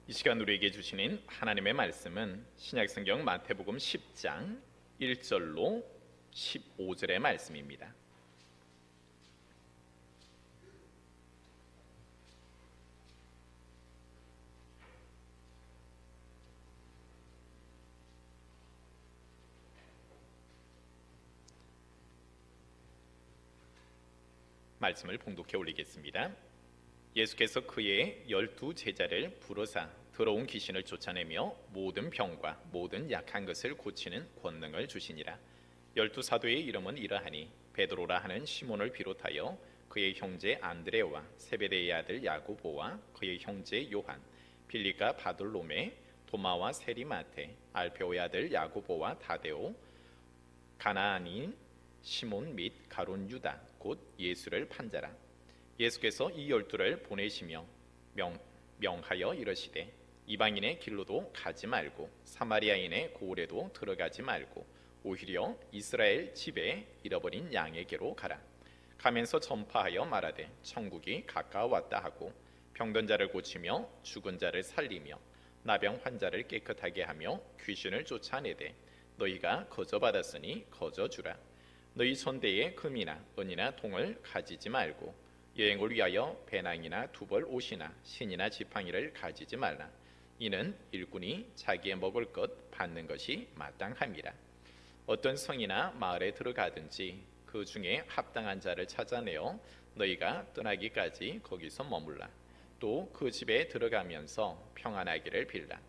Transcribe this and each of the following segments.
이 시간 우리에게 주시는 하나님의 말씀은 신약성경 마태복음 10장 1절로 15절의 말씀입니다. 말씀을 봉독해 올리겠습니다. 예수께서 그의 12 제자를 부르사 더러운 귀신을 쫓아내며 모든 병과 모든 약한 것을 고치는 권능을 주시니라. 12 사도의 이름은 이러하니 베드로라 하는 시몬을 비롯하여 그의 형제 안드레와 세베대의 아들 야고보와 그의 형제 요한, 빌립과 바돌로메, 도마와 세리마테, 알페오의 아들 야고보와 타데오, 가나안인 시몬 및 가룟 유다 곧 예수를 판자라. 예수께서 이 12를 보내시며 명하여 이르시되 이방인의 길로도 가지 말고 사마리아인의 고을에도 들어가지 말고 오히려 이스라엘 집에 잃어버린 양에게로 가라. 가면서 전파하여 말하되 천국이 가까워왔다 하고 병든 자를 고치며 죽은 자를 살리며 나병 환자를 깨끗하게 하며 귀신을 쫓아내되 너희가 거저받았으니 거저주라. 너희 손대에 금이나 은이나 동을 가지지 말고 여행을 위하여 배낭이나 두벌 옷이나 신이나 지팡이를 가지지 말라. 이는 일꾼이 자기의 먹을 것 받는 것이 마땅함이라. 어떤 성이나 마을에 들어가든지 그 중에 합당한 자를 찾아내어 너희가 떠나기까지 거기서 머물라. 또 그 집에 들어가면서 평안하기를 빌라.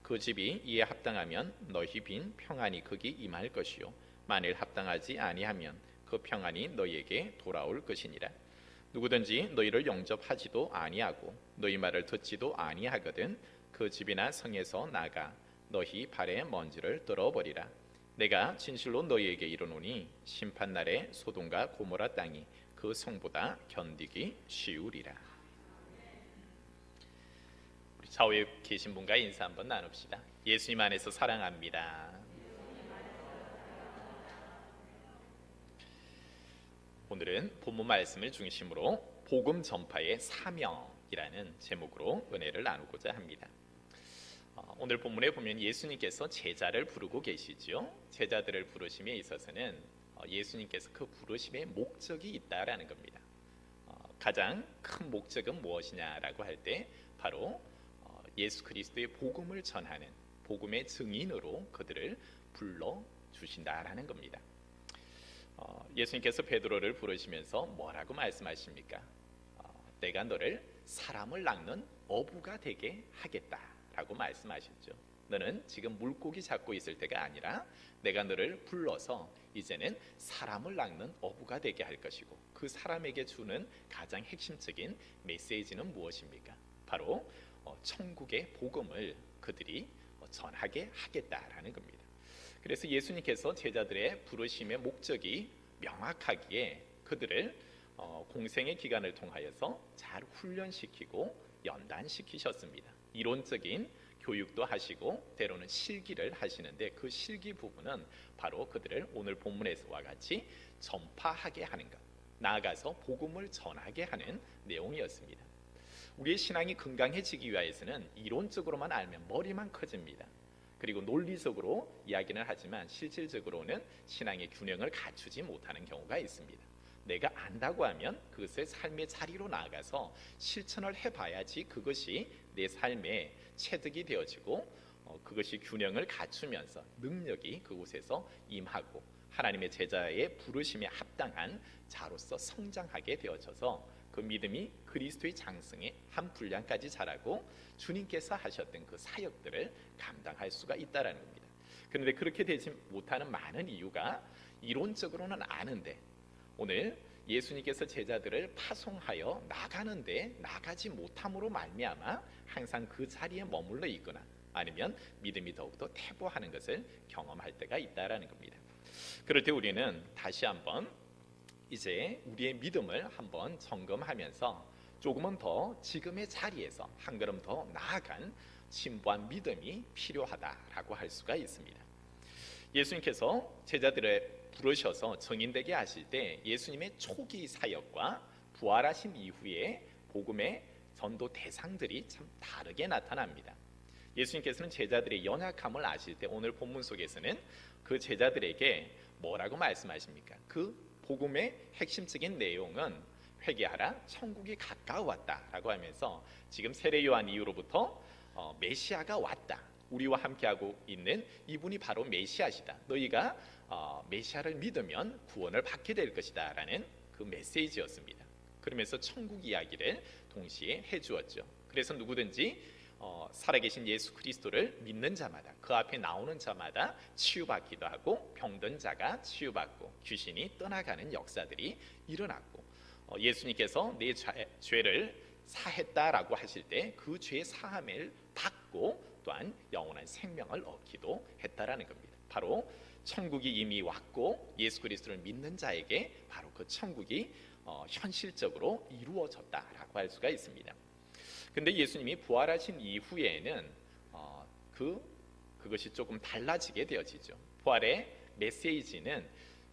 그 집이 이에 합당하면 너희 빈 평안이 거기 임할 것이요 만일 합당하지 아니하면 그 평안이 너희에게 돌아올 것이니라. 누구든지 너희를 영접하지도 아니하고 너희 말을 듣지도 아니하거든 그 집이나 성에서 나가 너희 발의 먼지를 떨어버리라. 내가 진실로 너희에게 이르노니 심판날에 소돔과 고모라 땅이 그 성보다 견디기 쉬우리라. 우리 좌우에 계신 분과 인사 한번 나눕시다. 예수님 안에서 사랑합니다. 오늘은 본문 말씀을 중심으로 복음 전파의 사명이라는 제목으로 은혜를 나누고자 합니다. 오늘 본문에 보면 예수님께서 제자를 부르고 계시죠. 제자들을 부르심에 있어서는 예수님께서 그 부르심의 목적이 있다라는 겁니다. 가장 큰 목적은 무엇이냐라고 할 때 바로 예수 그리스도의 복음을 전하는 복음의 증인으로 그들을 불러주신다라는 겁니다. 예수님께서 베드로를 부르시면서 뭐라고 말씀하십니까? 내가 너를 사람을 낚는 어부가 되게 하겠다라고 말씀하셨죠. 너는 지금 물고기 잡고 있을 때가 아니라 내가 너를 불러서 이제는 사람을 낚는 어부가 되게 할 것이고 그 사람에게 주는 가장 핵심적인 메시지는 무엇입니까? 바로 천국의 복음을 그들이 전하게 하겠다라는 겁니다. 그래서 예수님께서 제자들의 부르심의 목적이 명확하기에 그들을 공생의 기간을 통하여서 잘 훈련시키고 연단시키셨습니다. 이론적인 교육도 하시고 때로는 실기를 하시는데 그 실기 부분은 바로 그들을 오늘 본문에서와 같이 전파하게 하는 것, 나아가서 복음을 전하게 하는 내용이었습니다. 우리의 신앙이 건강해지기 위해서는 이론적으로만 알면 머리만 커집니다. 그리고 논리적으로 이야기는 하지만 실질적으로는 신앙의 균형을 갖추지 못하는 경우가 있습니다. 내가 안다고 하면 그것을 삶의 자리로 나아가서 실천을 해봐야지 그것이 내 삶의 체득이 되어지고 그것이 균형을 갖추면서 능력이 그곳에서 임하고 하나님의 제자의 부르심에 합당한 자로서 성장하게 되어져서 그 믿음이 그리스도의 장성의 한 분량까지 자라고 주님께서 하셨던 그 사역들을 감당할 수가 있다라는 겁니다. 그런데 그렇게 되지 못하는 많은 이유가 이론적으로는 아는데 오늘 예수님께서 제자들을 파송하여 나가는데 나가지 못함으로 말미암아 항상 그 자리에 머물러 있거나 아니면 믿음이 더욱더 퇴보하는 것을 경험할 때가 있다라는 겁니다. 그럴 때 우리는 다시 한번 이제 우리의 믿음을 한번 점검하면서 조금은 더 지금의 자리에서 한 걸음 더 나아간 진보한 믿음이 필요하다라고 할 수가 있습니다. 예수님께서 제자들을 부르셔서 증인되게 하실 때 예수님의 초기 사역과 부활하신 이후에 복음의 전도 대상들이 참 다르게 나타납니다. 예수님께서는 제자들의 연약함을 아실 때 오늘 본문 속에서는 그 제자들에게 뭐라고 말씀하십니까? 그 복음의 핵심적인 내용은 회개하라, 천국이 가까워왔다라고 하면서 지금 세례 요한 이후로부터 메시아가 왔다, 우리와 함께하고 있는 이분이 바로 메시아시다, 너희가 메시아를 믿으면 구원을 받게 될 것이다 라는 그 메시지였습니다. 그러면서 천국 이야기를 동시에 해주었죠. 그래서 누구든지 살아계신 예수 그리스도를 믿는 자마다, 그 앞에 나오는 자마다 치유받기도 하고 병든 자가 치유받고 귀신이 떠나가는 역사들이 일어났고, 예수님께서 내 죄를 사했다라고 하실 때 그 죄 사함을 받고 또한 영원한 생명을 얻기도 했다라는 겁니다. 바로 천국이 이미 왔고 예수 그리스도를 믿는 자에게 바로 그 천국이 현실적으로 이루어졌다라고 할 수가 있습니다. 근데 예수님이 부활하신 이후에는 그것이 조금 달라지게 되어지죠. 부활의 메시지는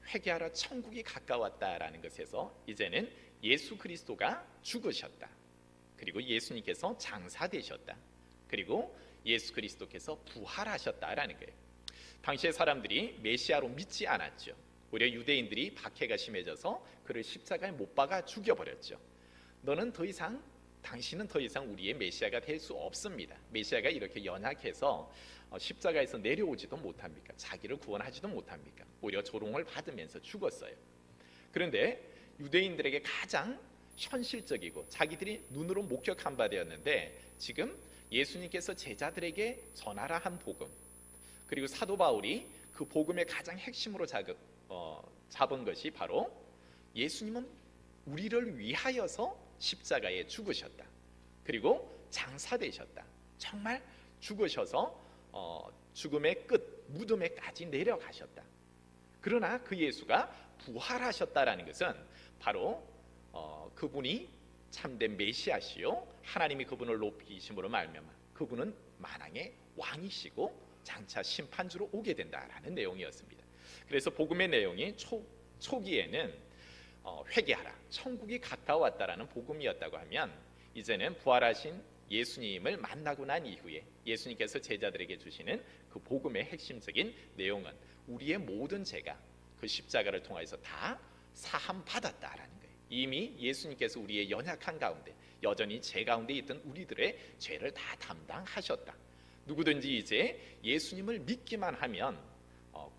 회개하라, 천국이 가까웠다라는 것에서 이제는 예수 그리스도가 죽으셨다, 그리고 예수님께서 장사되셨다, 그리고 예수 그리스도께서 부활하셨다라는 거예요. 당시의 사람들이 메시아로 믿지 않았죠. 오히려 유대인들이 박해가 심해져서 그를 십자가에 못 박아 죽여버렸죠. 당신은 더 이상 우리의 메시아가 될 수 없습니다. 메시아가 이렇게 연약해서 십자가에서 내려오지도 못합니까? 자기를 구원하지도 못합니까? 오히려 조롱을 받으면서 죽었어요. 그런데 유대인들에게 가장 현실적이고 자기들이 눈으로 목격한 바 되었는데, 지금 예수님께서 제자들에게 전하라 한 복음, 그리고 사도 바울이 그 복음의 가장 핵심으로 잡은 것이 바로 예수님은 우리를 위하여서 십자가에 죽으셨다, 그리고 장사되셨다, 정말 죽으셔서 죽음의 끝 무덤에까지 내려가셨다. 그러나 그 예수가 부활하셨다라는 것은 바로 그분이 참된 메시아시요 하나님이 그분을 높이심으로 말미암아 그분은 만왕의 왕이시고 장차 심판주로 오게 된다라는 내용이었습니다. 그래서 복음의 내용이 초기에는 회개하라, 천국이 가까웠다라는 복음이었다고 하면, 이제는 부활하신 예수님을 만나고 난 이후에 예수님께서 제자들에게 주시는 그 복음의 핵심적인 내용은 우리의 모든 죄가 그 십자가를 통해서 다 사함 받았다라는 거예요. 이미 예수님께서 우리의 연약한 가운데, 여전히 죄 가운데 있던 우리들의 죄를 다 담당하셨다. 누구든지 이제 예수님을 믿기만 하면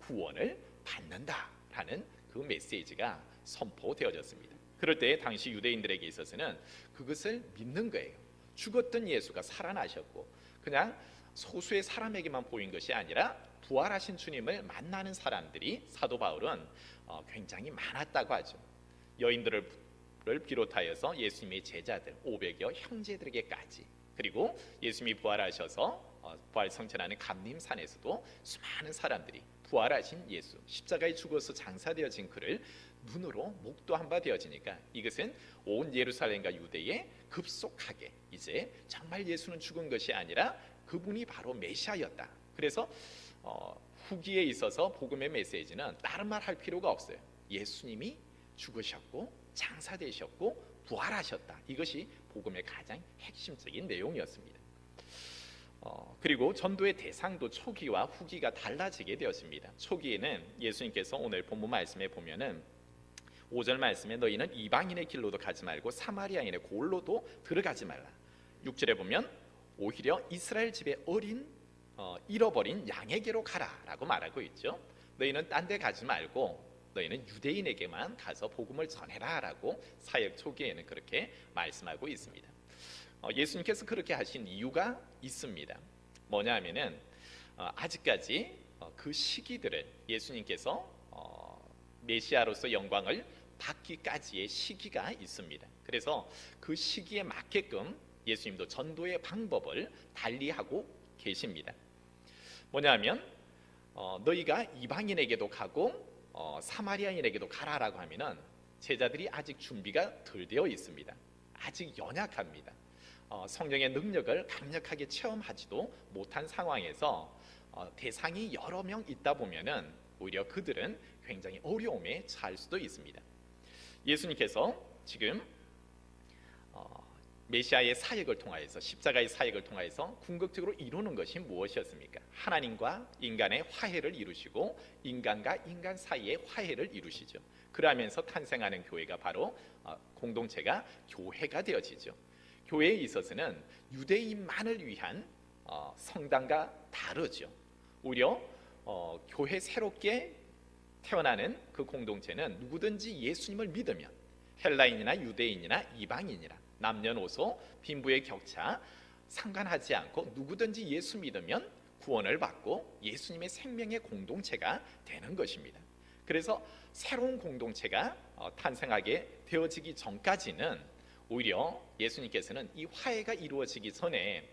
구원을 받는다라는 그 메시지가 선포되어졌습니다. 그럴 때 당시 유대인들에게 있어서는 그것을 믿는 거예요. 죽었던 예수가 살아나셨고 그냥 소수의 사람에게만 보인 것이 아니라 부활하신 주님을 만나는 사람들이 사도 바울은 굉장히 많았다고 하죠. 여인들을 비롯하여서 예수님의 제자들 500여 형제들에게까지, 그리고 예수님이 부활하셔서 부활 성천하는 감림산에서도 수많은 사람들이 부활하신 예수, 십자가에 죽어서 장사되어진 그를 눈으로 목도한 바 되어지니까 이것은 온 예루살렘과 유대에 급속하게 이제 정말 예수는 죽은 것이 아니라 그분이 바로 메시아였다. 그래서 후기에 있어서 복음의 메시지는 다른 말 할 필요가 없어요. 예수님이 죽으셨고 장사되셨고 부활하셨다. 이것이 복음의 가장 핵심적인 내용이었습니다. 그리고 전도의 대상도 초기와 후기가 달라지게 되었습니다. 초기에는 예수님께서 오늘 본문 말씀에 보면은 5절 말씀에 너희는 이방인의 길로도 가지 말고 사마리아인의 골로도 들어가지 말라. 6절에 보면 오히려 이스라엘 집의 잃어버린 양에게로 가라라고 말하고 있죠. 너희는 딴 데 가지 말고 너희는 유대인에게만 가서 복음을 전해라라고 사역 초기에는 그렇게 말씀하고 있습니다. 예수님께서 그렇게 하신 이유가 있습니다. 뭐냐 하면은 아직까지 그 시기들을 예수님께서 메시아로서 영광을 받기까지의 시기가 있습니다. 그래서 그 시기에 맞게끔 예수님도 전도의 방법을 달리하고 계십니다. 뭐냐 하면 너희가 이방인에게도 가고 사마리아인에게도 가라라고 하면은 제자들이 아직 준비가 덜 되어 있습니다. 아직 연약합니다. 성령의 능력을 강력하게 체험하지도 못한 상황에서 대상이 여러 명 있다 보면은 오히려 그들은 굉장히 어려움에 처할 수도 있습니다. 예수님께서 지금 메시아의 사역을 통하여서 십자가의 사역을 통하여서 궁극적으로 이루는 것이 무엇이었습니까? 하나님과 인간의 화해를 이루시고 인간과 인간 사이의 화해를 이루시죠. 그러면서 탄생하는 교회가 바로 공동체가 교회가 되어지죠. 교회에 있어서는 유대인만을 위한 성당과 다르죠. 오히려 교회 새롭게 태어나는 그 공동체는 누구든지 예수님을 믿으면 헬라인이나 유대인이나 이방인이나 남녀노소 빈부의 격차 상관하지 않고 누구든지 예수 믿으면 구원을 받고 예수님의 생명의 공동체가 되는 것입니다. 그래서 새로운 공동체가 탄생하게 되어지기 전까지는 오히려 예수님께서는 이 화해가 이루어지기 전에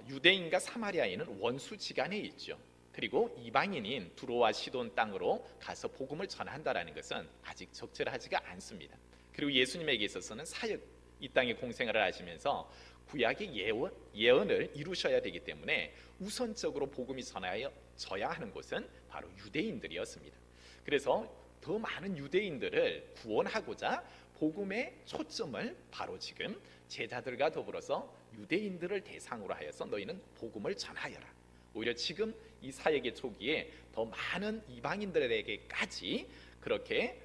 유대인과 사마리아인은 원수지간에 있죠. 그리고 이방인인 두로와 시돈 땅으로 가서 복음을 전한다라는 것은 아직 적절하지가 않습니다. 그리고 예수님에게 있어서는 사역, 이 땅에 공생활을 하시면서 구약의 예언을 이루셔야 되기 때문에 우선적으로 복음이 전하여져야 하는 곳은 바로 유대인들이었습니다. 그래서 더 많은 유대인들을 구원하고자 복음의 초점을 바로 지금 제자들과 더불어서 유대인들을 대상으로 하여서 너희는 복음을 전하여라. 오히려 지금 이 사역의 초기에 더 많은 이방인들에게까지 그렇게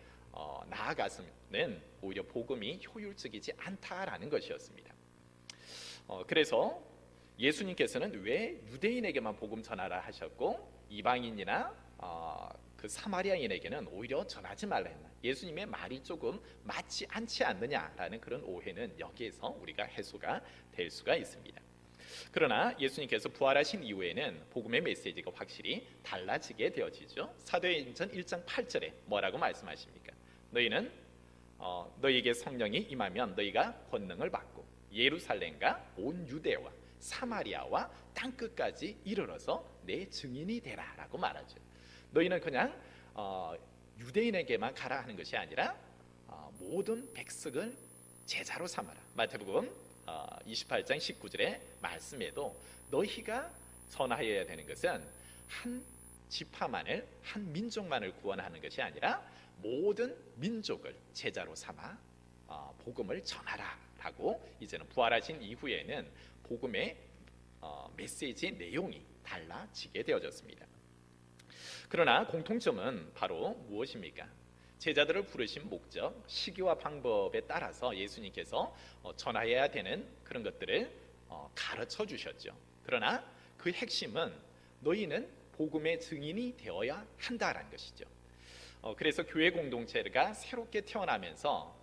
나아가서는 오히려 복음이 효율적이지 않다라는 것이었습니다. 그래서 예수님께서는 왜 유대인에게만 복음 전하라 하셨고 이방인이나 그 사마리아인에게는 오히려 전하지 말라 했나? 예수님의 말이 조금 맞지 않지 않느냐라는 그런 오해는 여기에서 우리가 해소가 될 수가 있습니다. 그러나 예수님께서 부활하신 이후에는 복음의 메시지가 확실히 달라지게 되어지죠. 사도행전 1장 8절에 뭐라고 말씀하십니까? 너희는 너희에게 성령이 임하면 너희가 권능을 받고 예루살렘과 온 유대와 사마리아와 땅끝까지 이르러서 내 증인이 되라라고 말하죠. 너희는 그냥 유대인에게만 가라 하는 것이 아니라 모든 백성을 제자로 삼아라. 마태복음 28장 19절의 말씀에도 너희가 전하여야 되는 것은 한 지파만을, 한 민족만을 구원하는 것이 아니라 모든 민족을 제자로 삼아 복음을 전하라라고 이제는 부활하신 이후에는 복음의 메시지의 내용이 달라지게 되어졌습니다. 그러나 공통점은 바로 무엇입니까? 제자들을 부르신 목적, 시기와 방법에 따라서 예수님께서 전하여야 되는 그런 것들을 가르쳐 주셨죠. 그러나 그 핵심은 너희는 복음의 증인이 되어야 한다라는 것이죠. 그래서 교회 공동체가 새롭게 태어나면서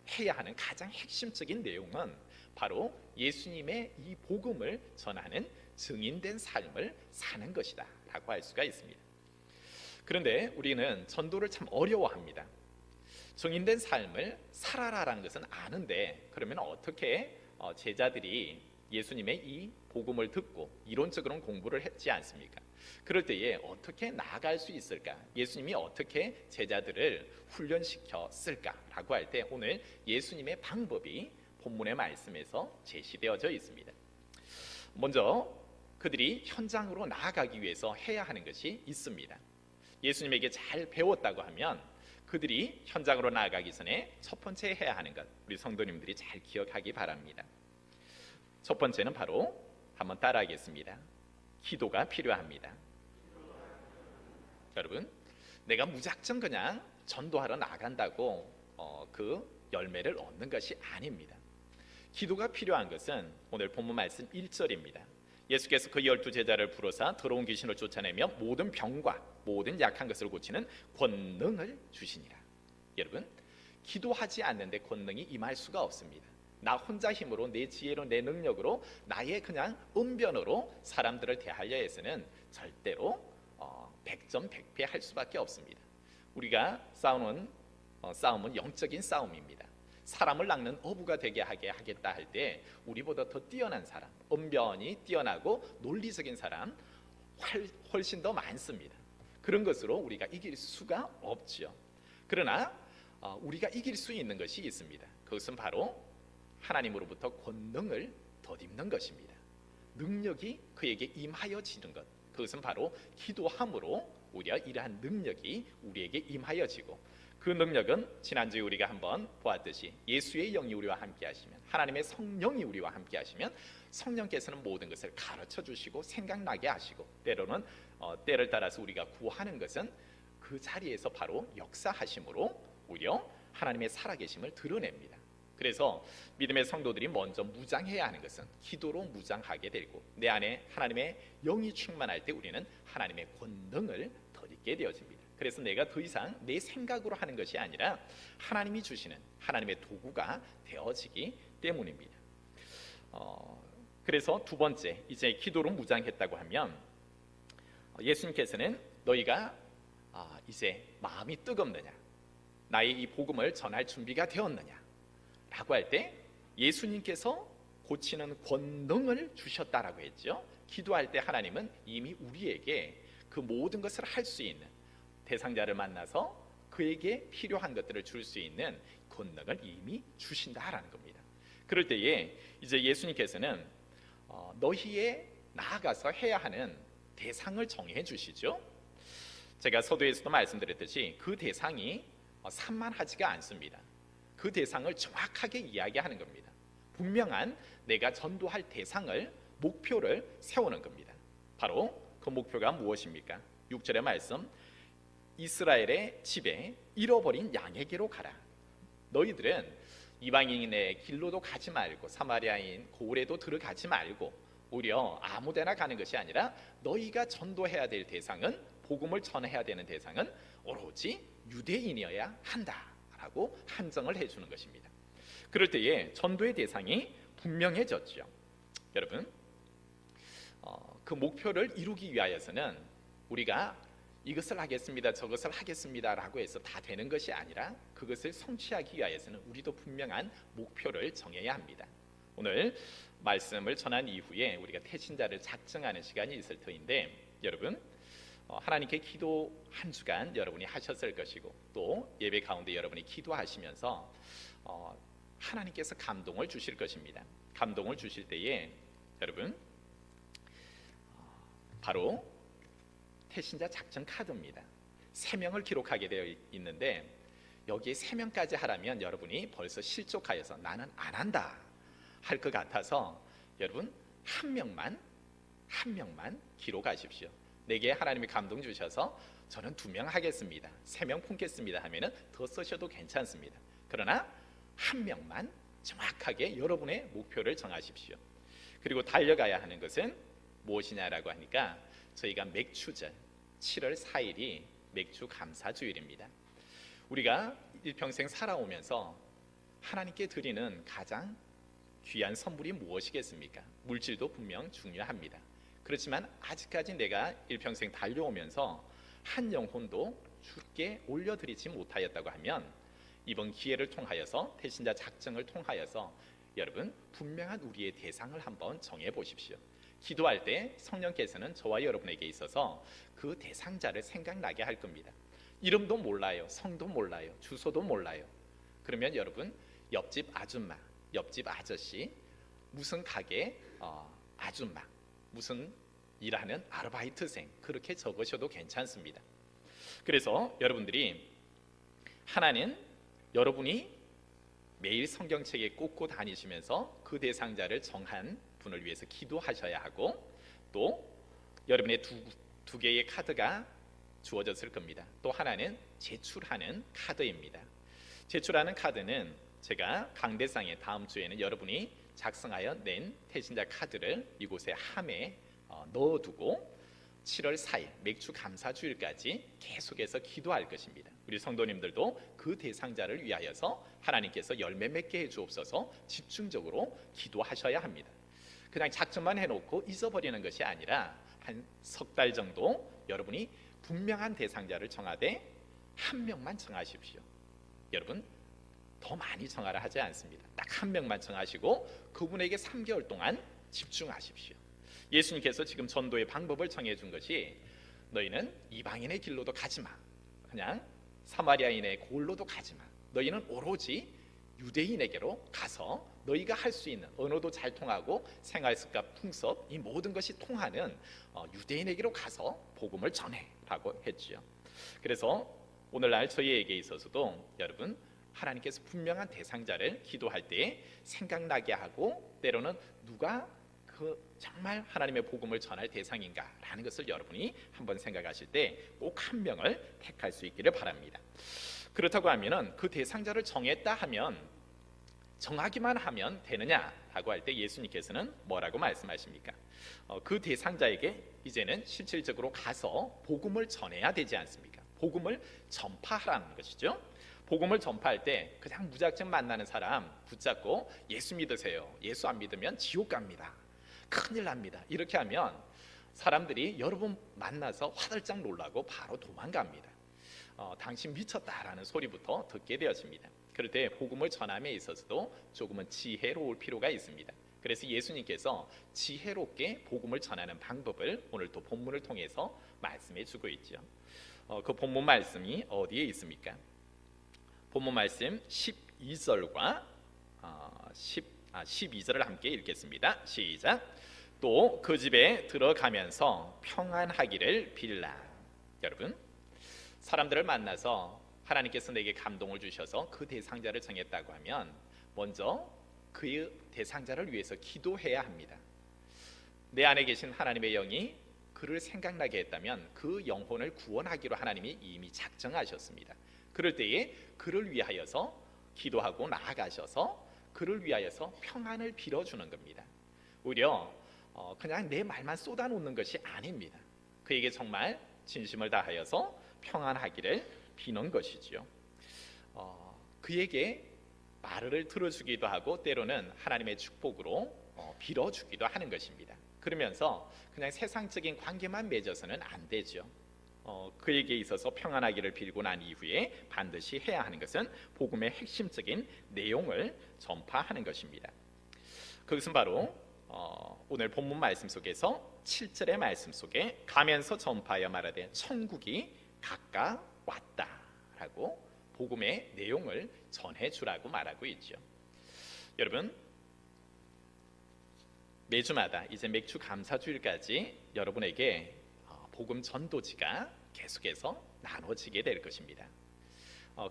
해야 하는 가장 핵심적인 내용은 바로 예수님의 이 복음을 전하는 증인된 삶을 사는 것이다 라고 할 수가 있습니다. 그런데 우리는 전도를 참 어려워합니다. 증인된 삶을 살아라라는 것은 아는데 그러면 어떻게 제자들이 예수님의 이 복음을 듣고 이론적으로는 공부를 했지 않습니까? 그럴 때에 어떻게 나아갈 수 있을까? 예수님이 어떻게 제자들을 훈련시켰을까라고 할 때 오늘 예수님의 방법이 본문의 말씀에서 제시되어져 있습니다. 먼저 그들이 현장으로 나아가기 위해서 해야 하는 것이 있습니다. 예수님에게 잘 배웠다고 하면 그들이 현장으로 나아가기 전에 첫 번째 해야 하는 것, 우리 성도님들이 잘 기억하기 바랍니다. 첫 번째는 바로 한번 따라하겠습니다. 기도가 필요합니다. 여러분, 내가 무작정 그냥 전도하러 나간다고 그 열매를 얻는 것이 아닙니다. 기도가 필요한 것은 오늘 본문 말씀 1절입니다. 예수께서 그 12제자를 부르사 더러운 귀신을 쫓아내며 모든 병과 모든 약한 것을 고치는 권능을 주시니라. 여러분, 기도하지 않는데 권능이 임할 수가 없습니다. 나 혼자 힘으로, 내 지혜로, 내 능력으로, 나의 그냥 언변으로 사람들을 대하려 해서는 절대로 100점 100패 할 수밖에 없습니다. 우리가 싸우는 싸움은 영적인 싸움입니다. 사람을 낚는 어부가 되게 하겠다 할 때 우리보다 더 뛰어난 사람, 언변이 뛰어나고 논리적인 사람 훨씬 더 많습니다. 그런 것으로 우리가 이길 수가 없죠. 그러나 우리가 이길 수 있는 것이 있습니다. 그것은 바로 하나님으로부터 권능을 덧입는 것입니다. 능력이 그에게 임하여지는 것, 그것은 바로 기도함으로 오히려 이러한 능력이 우리에게 임하여지고 그 능력은 지난주에 우리가 한번 보았듯이 예수의 영이 우리와 함께 하시면, 하나님의 성령이 우리와 함께 하시면 성령께서는 모든 것을 가르쳐 주시고 생각나게 하시고, 때로는 때를 따라서 우리가 구하는 것은 그 자리에서 바로 역사하심으로 오히려 하나님의 살아계심을 드러냅니다. 그래서 믿음의 성도들이 먼저 무장해야 하는 것은 기도로 무장하게 되고, 내 안에 하나님의 영이 충만할 때 우리는 하나님의 권능을 덧입게 되어집니다. 그래서 내가 더 이상 내 생각으로 하는 것이 아니라 하나님이 주시는 하나님의 도구가 되어지기 때문입니다. 그래서 두 번째, 이제 기도로 무장했다고 하면 예수님께서는 너희가 이제 마음이 뜨겁느냐, 나의 이 복음을 전할 준비가 되었느냐 라고 할 때 예수님께서 고치는 권능을 주셨다라고 했죠. 기도할 때 하나님은 이미 우리에게 그 모든 것을 할 수 있는, 대상자를 만나서 그에게 필요한 것들을 줄 수 있는 권능을 이미 주신다라는 겁니다. 그럴 때에 이제 예수님께서는 너희의 나아가서 해야 하는 대상을 정해 주시죠. 제가 서두에서도 말씀드렸듯이 그 대상이 산만하지가 않습니다. 그 대상을 정확하게 이야기하는 겁니다. 분명한 내가 전도할 대상을, 목표를 세우는 겁니다. 바로 그 목표가 무엇입니까? 6절의 말씀, 이스라엘의 집에 잃어버린 양에게로 가라. 너희들은 이방인의 길로도 가지 말고 사마리아인 고을에도 들어가지 말고 오히려 아무데나 가는 것이 아니라 너희가 전도해야 될 대상은, 복음을 전해야 되는 대상은 오로지 유대인이어야 한다라고 한정을 해주는 것입니다. 그럴 때에 전도의 대상이 분명해졌죠. 여러분, 그 목표를 이루기 위하여서는 우리가 이것을 하겠습니다, 저것을 하겠습니다 라고 해서 다 되는 것이 아니라 그것을 성취하기 위하여서는 우리도 분명한 목표를 정해야 합니다. 오늘 말씀을 전한 이후에 우리가 태신자를 작정하는 시간이 있을 터인데, 여러분, 하나님께 기도 한 주간 여러분이 하셨을 것이고, 또 예배 가운데 여러분이 기도하시면서 하나님께서 감동을 주실 것입니다. 감동을 주실 때에 여러분, 바로 태신자 작전 카드입니다. 3명을 기록하게 되어 있는데, 여기에 3명까지 하라면 여러분이 벌써 실족하여서 나는 안 한다 할 것 같아서 여러분 한 명만 기록하십시오. 내게 하나님이 감동 주셔서 저는 2명 하겠습니다, 3명 품겠습니다 하면은 더 쓰셔도 괜찮습니다. 그러나 한 명만 정확하게 여러분의 목표를 정하십시오. 그리고 달려가야 하는 것은 무엇이냐라고 하니까, 저희가 맥주절 7월 4일이 맥주 감사주일입니다. 우리가 일평생 살아오면서 하나님께 드리는 가장 귀한 선물이 무엇이겠습니까? 물질도 분명 중요합니다. 그렇지만 아직까지 내가 일평생 달려오면서 한 영혼도 주께 올려드리지 못하였다고 하면, 이번 기회를 통하여서, 태신자 작정을 통하여서 여러분 분명한 우리의 대상을 한번 정해 보십시오. 기도할 때 성령께서는 저와 여러분에게 있어서 그 대상자를 생각나게 할 겁니다. 이름도 몰라요, 성도 몰라요, 주소도 몰라요. 그러면 여러분 옆집 아줌마, 옆집 아저씨, 무슨 가게 아줌마, 무슨 일하는 아르바이트생, 그렇게 적으셔도 괜찮습니다. 그래서 여러분들이, 하나는 여러분이 매일 성경책에 꽂고 다니시면서 그 대상자를 정한 분을 위해서 기도하셔야 하고, 또 여러분의 두 개의 카드가 주어졌을 겁니다. 또 하나는 제출하는 카드입니다. 제출하는 카드는 제가 강대상에 다음 주에는 여러분이 작성하여 낸 태신자 카드를 이곳에 함에 넣어두고 7월 4일 맥주 감사주일까지 계속해서 기도할 것입니다. 우리 성도님들도 그 대상자를 위하여서 하나님께서 열매 맺게 해주옵소서 집중적으로 기도하셔야 합니다. 그냥 작정만 해놓고 잊어버리는 것이 아니라 한 석 달 정도 여러분이 분명한 대상자를 정하되 한 명만 정하십시오. 여러분 더 많이 정하라 하지 않습니다. 딱 한 명만 정하시고 그분에게 3개월 동안 집중하십시오. 예수님께서 지금 전도의 방법을 정해준 것이, 너희는 이방인의 길로도 가지 마, 그냥 사마리아인의 고을로도 가지 마, 너희는 오로지 유대인에게로 가서 너희가 할 수 있는, 언어도 잘 통하고 생활습관, 풍습, 이 모든 것이 통하는 유대인에게로 가서 복음을 전해 라고 했지요. 그래서 오늘날 저희에게 있어서도 여러분 하나님께서 분명한 대상자를 기도할 때 생각나게 하고 때로는 누가 그 정말 하나님의 복음을 전할 대상인가라는 것을 여러분이 한번 생각하실 때 꼭 한 명을 택할 수 있기를 바랍니다. 그렇다고 하면은 그 대상자를 정했다 하면 정하기만 하면 되느냐라고 할 때 예수님께서는 뭐라고 말씀하십니까? 그 대상자에게 이제는 실질적으로 가서 복음을 전해야 되지 않습니까? 복음을 전파하라는 것이죠. 복음을 전파할 때 그냥 무작정 만나는 사람 붙잡고 예수 믿으세요. 예수 안 믿으면 지옥 갑니다. 큰일 납니다. 이렇게 하면 사람들이 여러분 만나서 화들짝 놀라고 바로 도망갑니다. 당신 미쳤다라는 소리부터 듣게 되어집니다. 그럴 때 복음을 전함에 있어서도 조금은 지혜로울 필요가 있습니다. 그래서 예수님께서 지혜롭게 복음을 전하는 방법을 오늘 또 본문을 통해서 말씀해 주고 있죠. 그 본문 말씀이 어디에 있습니까? 본문 말씀 12절과 12절을 함께 읽겠습니다. 시작. 또 그 집에 들어가면서 평안하기를 빌라. 여러분, 사람들을 만나서 하나님께서 내게 감동을 주셔서 그 대상자를 정했다고 하면 먼저 그 대상자를 위해서 기도해야 합니다. 내 안에 계신 하나님의 영이 그를 생각나게 했다면 그 영혼을 구원하기로 하나님이 이미 작정하셨습니다. 그럴 때에 그를 위하여서 기도하고 나아가셔서 그를 위하여서 평안을 빌어주는 겁니다. 오히려 그냥 내 말만 쏟아놓는 것이 아닙니다. 그에게 정말 진심을 다하여서 평안하기를 비는 것이지요. 그에게 말을 들어주기도 하고 때로는 하나님의 축복으로 빌어주기도 하는 것입니다. 그러면서 그냥 세상적인 관계만 맺어서는 안 되죠. 그에게 있어서 평안하기를 빌고 난 이후에 반드시 해야 하는 것은 복음의 핵심적인 내용을 전파하는 것입니다. 그것은 바로 오늘 본문 말씀 속에서 7절의 말씀 속에 가면서 전파하여 말하되 천국이 가까웠다라고 복음의 내용을 전해주라고 말하고 있죠. 여러분, 매주마다 이제 맥주 감사주일까지 여러분에게 복음 전도지가 계속해서 나눠지게 될 것입니다.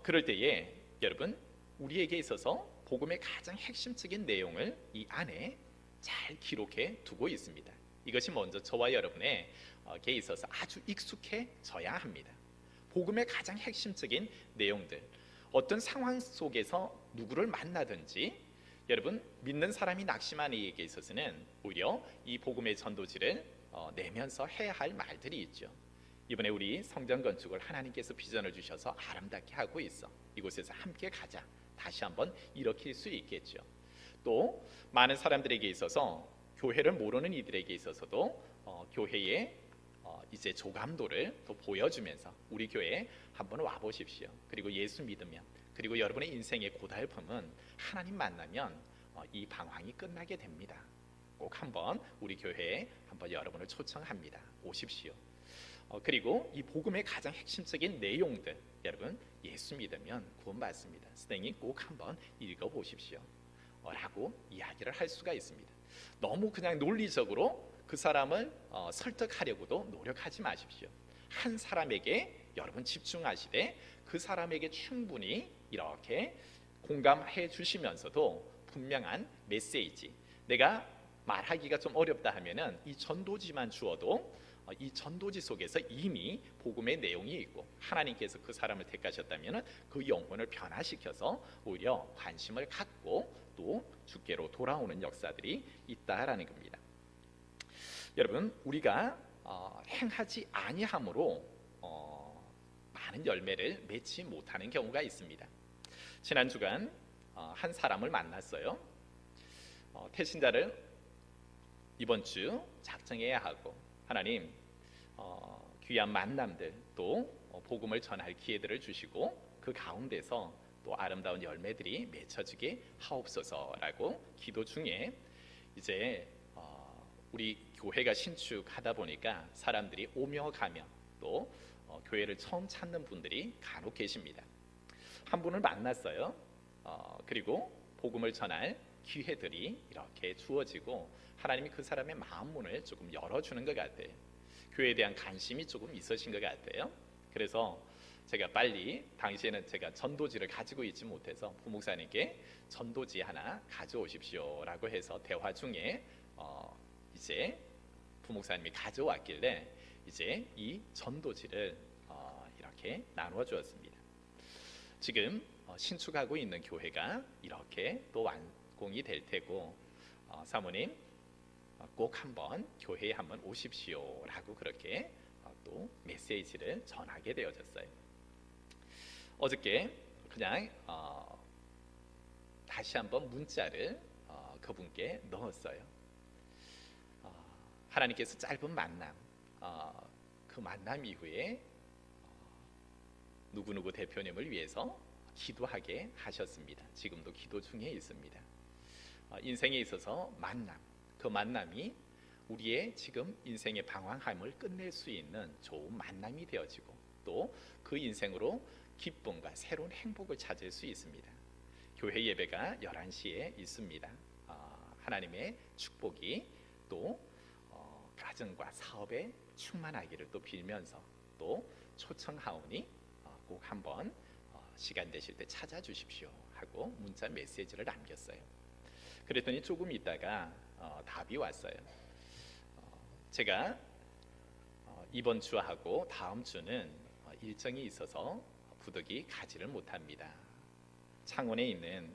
그럴 때에 여러분, 우리에게 있어서 복음의 가장 핵심적인 내용을 이 안에 잘 기록해 두고 있습니다. 이것이 먼저 저와 여러분에게 있어서 아주 익숙해져야 합니다. 복음의 가장 핵심적인 내용들, 어떤 상황 속에서 누구를 만나든지 여러분, 믿는 사람이 낙심한 이에게 있어서는 오히려 이 복음의 전도지를 내면서 해야 할 말들이 있죠. 이번에 우리 성전 건축을 하나님께서 비전을 주셔서 아름답게 하고 있어. 이곳에서 함께 가자. 다시 한번 일으킬 수 있겠죠. 또 많은 사람들에게 있어서 교회를 모르는 이들에게 있어서도 교회의 이제 조감도를 또 보여주면서 우리 교회에 한번 와보십시오. 그리고 예수 믿으면, 그리고 여러분의 인생의 고달픔은 하나님 만나면 이 방황이 끝나게 됩니다. 꼭 한번 우리 교회에 한번 여러분을 초청합니다. 오십시오. 그리고 이 복음의 가장 핵심적인 내용들, 여러분 예수 믿으면 구원받습니다. 선생님 꼭 한번 읽어보십시오 라고 이야기를 할 수가 있습니다. 너무 그냥 논리적으로 그 사람을 설득하려고도 노력하지 마십시오. 한 사람에게 여러분 집중하시되 그 사람에게 충분히 이렇게 공감해 주시면서도 분명한 메시지, 내가 말하기가 좀 어렵다 하면은 이 전도지만 주어도 이 전도지 속에서 이미 복음의 내용이 있고 하나님께서 그 사람을 택하셨다면은 그 영혼을 변화시켜서 오히려 관심을 갖고 또 주께로 돌아오는 역사들이 있다라는 겁니다. 여러분, 우리가 행하지 아니함으로 많은 열매를 맺지 못하는 경우가 있습니다. 지난 주간 한 사람을 만났어요. 태신자를 이번 주 작정해야 하고 하나님 귀한 만남들 또 복음을 전할 기회들을 주시고 그 가운데서 또 아름다운 열매들이 맺혀지게 하옵소서라고 기도 중에 이제 우리 교회가 신축하다 보니까 사람들이 오며 가며 또 교회를 처음 찾는 분들이 간혹 계십니다. 한 분을 만났어요. 그리고 복음을 전할 기회들이 이렇게 주어지고 하나님이 그 사람의 마음 문을 조금 열어주는 것 같아요. 교회에 대한 관심이 조금 있으신 것 같아요. 그래서 제가 빨리 당시에는 제가 전도지를 가지고 있지 못해서 부목사님께 전도지 하나 가져오십시오라고 해서 대화 중에 이제 부목사님이 가져왔길래 이제 이 전도지를 이렇게 나누어 주었습니다. 지금 신축하고 있는 교회가 이렇게 또 완공이 될 테고 사모님 꼭 한번 교회에 한번 오십시오라고 그렇게 또 메시지를 전하게 되어졌어요. 어저께 그냥 다시 한번 문자를 그분께 넣었어요. 하나님께서 짧은 만남, 그 만남 이후에 누구누구 대표님을 위해서 기도하게 하셨습니다. 지금도 기도 중에 있습니다. 인생에 있어서 만남, 그 만남이 우리의 지금 인생의 방황함을 끝낼 수 있는 좋은 만남이 되어지고 또 그 인생으로 기쁨과 새로운 행복을 찾을 수 있습니다. 교회 예배가 11시에 있습니다. 하나님의 축복이 또 가정과 사업에 충만하기를 또 빌면서 또 초청하오니 꼭 한번 시간 되실 때 찾아주십시오 하고 문자 메시지를 남겼어요. 그랬더니 조금 있다가 답이 왔어요. 제가 이번 주하고 다음 주는 일정이 있어서 부득이 가지를 못합니다. 창원에 있는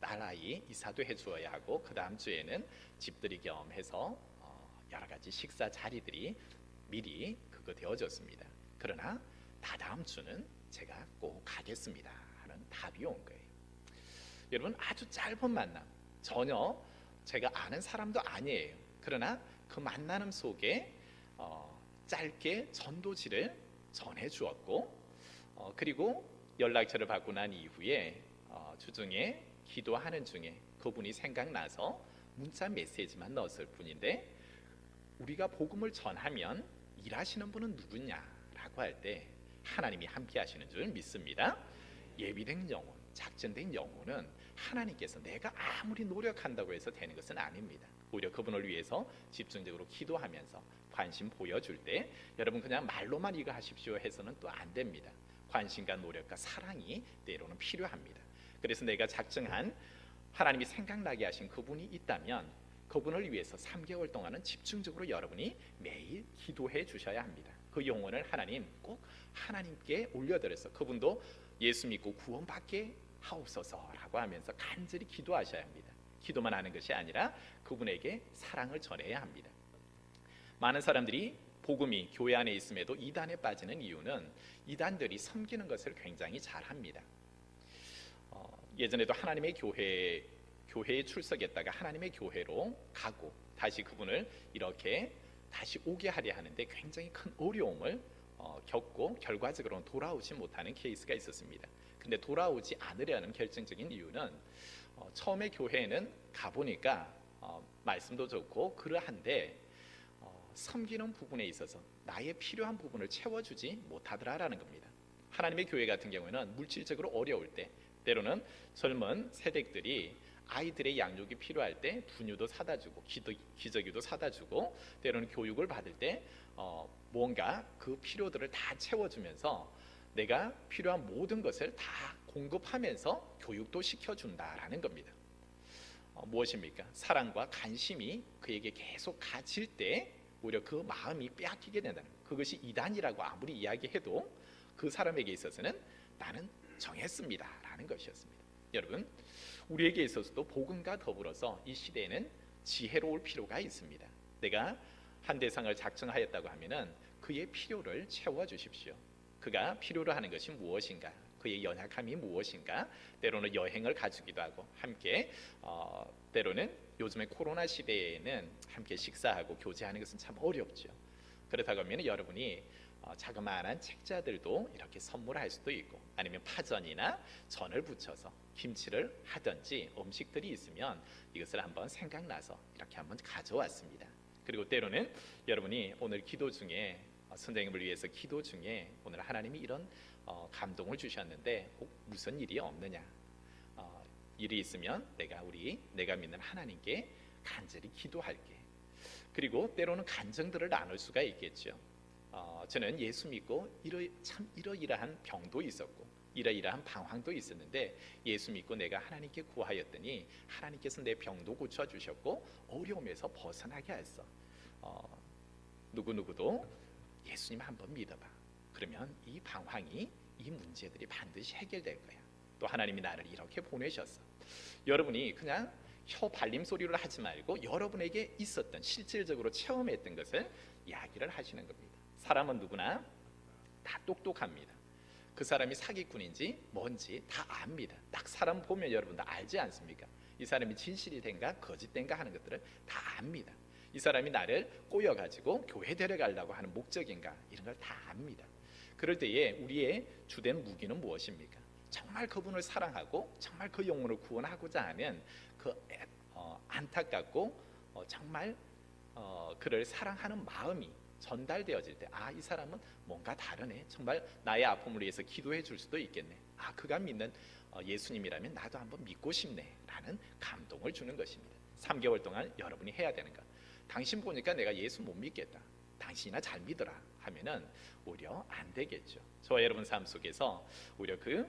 딸아이 이사도 해주어야 하고 그 다음 주에는 집들이 겸 해서 여러 가지 식사 자리들이 미리 그거 되어졌습니다. 그러나 다다음 주는 제가 꼭 가겠습니다 하는 답이 온 거예요. 여러분, 아주 짧은 만남, 전혀 제가 아는 사람도 아니에요. 그러나 그 만남 속에 짧게 전도지를 전해 주었고 그리고 연락처를 받고 난 이후에 주중에 기도하는 중에 그분이 생각나서 문자 메시지만 넣었을 뿐인데, 우리가 복음을 전하면 일하시는 분은 누구냐라고 할 때 하나님이 함께 하시는 줄 믿습니다. 예비된 영혼, 작전된 영혼은 하나님께서 내가 아무리 노력한다고 해서 되는 것은 아닙니다. 오히려 그분을 위해서 집중적으로 기도하면서 관심 보여줄 때 여러분 그냥 말로만 이거 하십시오 해서는 또 안 됩니다. 관심과 노력과 사랑이 때로는 필요합니다. 그래서 내가 작정한 하나님이 생각나게 하신 그분이 있다면 그분을 위해서 3개월 동안은 집중적으로 여러분이 매일 기도해 주셔야 합니다. 그 영혼을 하나님 꼭 하나님께 올려드려서 그분도 예수 믿고 구원받게 하옵소서라고 하면서 간절히 기도하셔야 합니다. 기도만 하는 것이 아니라 그분에게 사랑을 전해야 합니다. 많은 사람들이 복음이 교회 안에 있음에도 이단에 빠지는 이유는 이단들이 섬기는 것을 굉장히 잘합니다. 예전에도 하나님의 교회에 출석했다가 하나님의 교회로 가고 다시 그분을 이렇게 다시 오게 하려 하는데 굉장히 큰 어려움을 겪고 결과적으로는 돌아오지 못하는 케이스가 있었습니다. 근데 돌아오지 않으려는 결정적인 이유는 처음에 교회에는 가보니까 말씀도 좋고 그러한데 섬기는 부분에 있어서 나의 필요한 부분을 채워주지 못하더라라는 겁니다. 하나님의 교회 같은 경우에는 물질적으로 어려울 때 때로는 젊은 세대들이 아이들의 양육이 필요할 때 분유도 사다 주고 기저귀도 사다 주고 때로는 교육을 받을 때 뭔가 그 필요들을 다 채워주면서 내가 필요한 모든 것을 다 공급하면서 교육도 시켜준다라는 겁니다. 무엇입니까? 사랑과 관심이 그에게 계속 가질 때 오히려 그 마음이 빼앗기게 된다는 거예요. 그것이 이단이라고 아무리 이야기해도 그 사람에게 있어서는 나는 정했습니다 라는 것이었습니다. 여러분, 우리에게 있어서도 복음과 더불어서 이 시대에는 지혜로울 필요가 있습니다. 내가 한 대상을 작정하였다고 하면은 그의 필요를 채워주십시오. 그가 필요로 하는 것이 무엇인가, 그의 연약함이 무엇인가, 때로는 여행을 가주기도 하고 함께 때로는 요즘에 코로나 시대에는 함께 식사하고 교제하는 것은 참 어렵죠. 그렇다고 하면 여러분이 자그마한 책자들도 이렇게 선물할 수도 있고 아니면 파전이나 전을 붙여서 김치를 하든지 음식들이 있으면 이것을 한번 생각나서 이렇게 한번 가져왔습니다. 그리고 때로는 여러분이 오늘 기도 중에 선생님을 위해서 기도 중에 오늘 하나님이 이런 감동을 주셨는데 혹 무슨 일이 없느냐, 일이 있으면 내가 믿는 하나님께 간절히 기도할게. 그리고 때로는 간증들을 나눌 수가 있겠죠. 저는 예수 믿고 참 이러이러한 병도 있었고 이러이러한 방황도 있었는데 예수 믿고 내가 하나님께 구하였더니 하나님께서 내 병도 고쳐주셨고 어려움에서 벗어나게 하였어. 누구누구도 예수님 한번 믿어봐. 그러면 이 방황이, 이 문제들이 반드시 해결될 거야. 또 하나님이 나를 이렇게 보내셨어. 여러분이 그냥 혀 발림 소리를 하지 말고 여러분에게 있었던 실질적으로 체험했던 것을 이야기를 하시는 겁니다. 사람은 누구나 다 똑똑합니다. 그 사람이 사기꾼인지 뭔지 다 압니다. 딱 사람 보면 여러분 다 알지 않습니까? 이 사람이 진실이 된가 거짓된가 하는 것들을 다 압니다. 이 사람이 나를 꼬여가지고 교회 데려가려고 하는 목적인가 이런 걸 다 압니다. 그럴 때에 우리의 주된 무기는 무엇입니까? 정말 그분을 사랑하고 정말 그 영혼을 구원하고자 하면 그 안타깝고 정말 그를 사랑하는 마음이 전달되어질 때, 이 사람은 뭔가 다르네. 정말 나의 아픔을 위해서 기도해 줄 수도 있겠네. 그가 믿는 예수님이라면 나도 한번 믿고 싶네 라는 감동을 주는 것입니다. 3개월 동안 여러분이 해야 되는 것, 당신 보니까 내가 예수 못 믿겠다, 당신이나 잘 믿어라 하면은 오히려 안 되겠죠. 저와 여러분 삶 속에서 오히려 그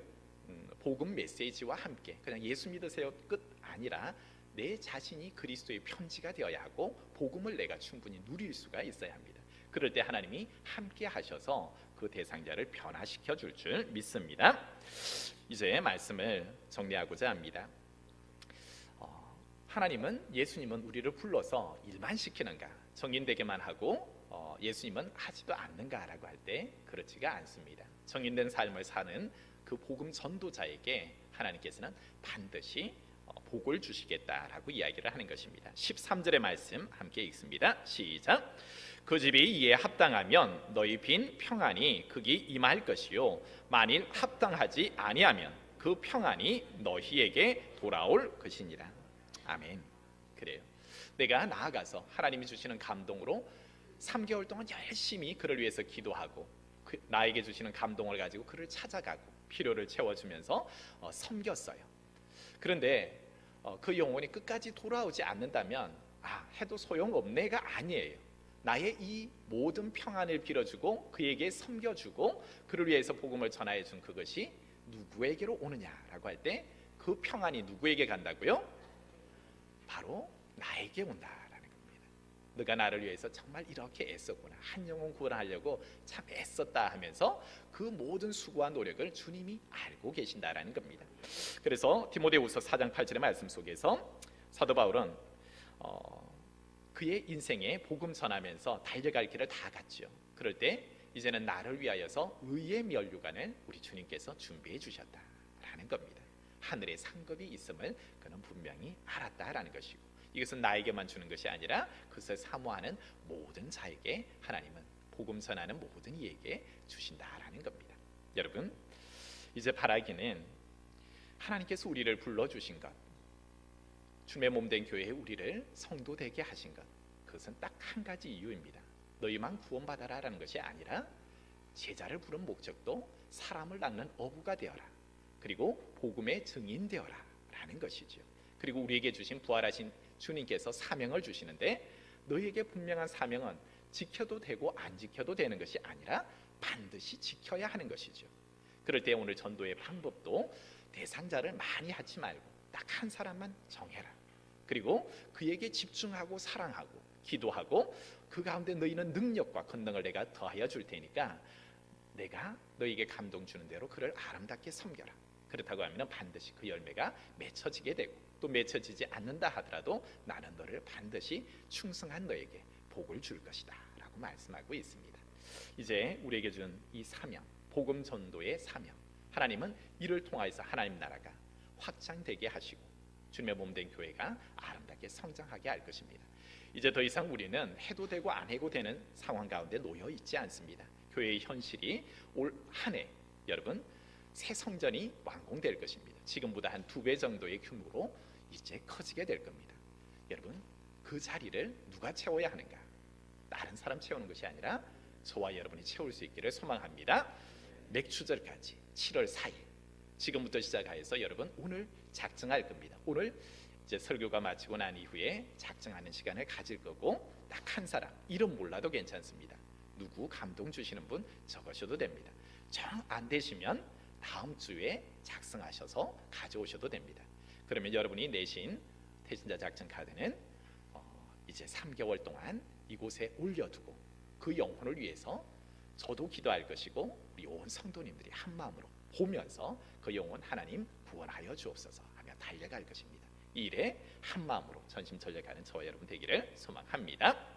복음 메시지와 함께 그냥 예수 믿으세요 끝 아니라 내 자신이 그리스도의 편지가 되어야 하고 복음을 내가 충분히 누릴 수가 있어야 합니다. 그럴 때 하나님이 함께 하셔서 그 대상자를 변화시켜 줄 줄 믿습니다. 이제 말씀을 정리하고자 합니다. 하나님은, 예수님은 우리를 불러서 일만 시키는가, 정인되게만 하고 예수님은 하지도 않는가라고 할 때 그렇지가 않습니다. 정인된 삶을 사는 그 복음 전도자에게 하나님께서는 반드시 복을 주시겠다라고 이야기를 하는 것입니다. 13절의 말씀 함께 읽습니다. 시작. 그 집이 이에 합당하면 너희 빈 평안이 극이 임할 것이요 만일 합당하지 아니하면 그 평안이 너희에게 돌아올 것이니라. 아멘. 그래요. 내가 나아가서 하나님이 주시는 감동으로 3개월 동안 열심히 그를 위해서 기도하고 나에게 주시는 감동을 가지고 그를 찾아가고 필요를 채워주면서 섬겼어요. 그런데 그 영혼이 끝까지 돌아오지 않는다면 해도 소용없네가 아니에요. 나의 이 모든 평안을 빌어주고 그에게 섬겨주고 그를 위해서 복음을 전하여 준 그것이 누구에게로 오느냐라고 할 때 그 평안이 누구에게 간다고요? 바로 나에게 온다라는 겁니다. 너가 나를 위해서 정말 이렇게 애썼구나, 한 영혼 구원하려고 참 애썼다 하면서 그 모든 수고와 노력을 주님이 알고 계신다라는 겁니다. 그래서 디모데후서 4장 8절의 말씀 속에서 사도 바울은 그의 인생에 복음 전하면서 달려갈 길을 다 갔죠. 그럴 때 이제는 나를 위하여서 의의 면류관을 우리 주님께서 준비해 주셨다라는 겁니다. 하늘에 상급이 있음을 그는 분명히 알았다라는 것이고, 이것은 나에게만 주는 것이 아니라 그것을 사모하는 모든 자에게 하나님은 복음 전하는 모든 이에게 주신다라는 겁니다. 여러분, 이제 바라기는 하나님께서 우리를 불러주신 것, 주님의 몸된 교회에 우리를 성도 되게 하신 것, 그것은 딱 한 가지 이유입니다. 너희만 구원받아라 라는 것이 아니라 제자를 부른 목적도 사람을 낳는 어부가 되어라, 그리고 복음의 증인 되어라 라는 것이죠. 그리고 우리에게 주신 부활하신 주님께서 사명을 주시는데, 너희에게 분명한 사명은 지켜도 되고 안 지켜도 되는 것이 아니라 반드시 지켜야 하는 것이죠. 그럴 때 오늘 전도의 방법도 대상자를 많이 하지 말고 딱 한 사람만 정해라. 그리고 그에게 집중하고 사랑하고 기도하고 그 가운데 너희는 능력과 권능을 내가 더하여 줄 테니까 내가 너희에게 감동 주는 대로 그를 아름답게 섬겨라. 그렇다고 하면 반드시 그 열매가 맺혀지게 되고, 또 맺혀지지 않는다 하더라도 나는 너를 반드시 충성한 너에게 복을 줄 것이다 라고 말씀하고 있습니다. 이제 우리에게 준 이 사명, 복음 전도의 사명, 하나님은 이를 통하여서 하나님 나라가 확장되게 하시고 주님의 몸된 교회가 아름답게 성장하게 할 것입니다. 이제 더 이상 우리는 해도 되고 안 해도 되는 상황 가운데 놓여 있지 않습니다. 교회의 현실이 올 한 해 여러분 새 성전이 완공될 것입니다. 지금보다 한 2배 정도의 규모로 이제 커지게 될 겁니다. 여러분, 그 자리를 누가 채워야 하는가? 다른 사람 채우는 것이 아니라 저와 여러분이 채울 수 있기를 소망합니다. 맥추절까지 7월 4일 지금부터 시작하여서 여러분 오늘 작정할 겁니다. 오늘 이제 설교가 마치고 난 이후에 작정하는 시간을 가질 거고, 딱 한 사람, 이름 몰라도 괜찮습니다. 누구 감동 주시는 분 적으셔도 됩니다. 정 안 되시면 다음 주에 작성하셔서 가져오셔도 됩니다. 그러면 여러분이 내신 태신자 작전 카드는 이제 3개월 동안 이곳에 올려두고 그 영혼을 위해서 저도 기도할 것이고 우리 온 성도님들이 한 마음으로 보면서 그 영혼 하나님 구원하여 주옵소서 하며 달려갈 것입니다. 이 일에 한 마음으로 전심전력하는 저와 여러분 되기를 소망합니다.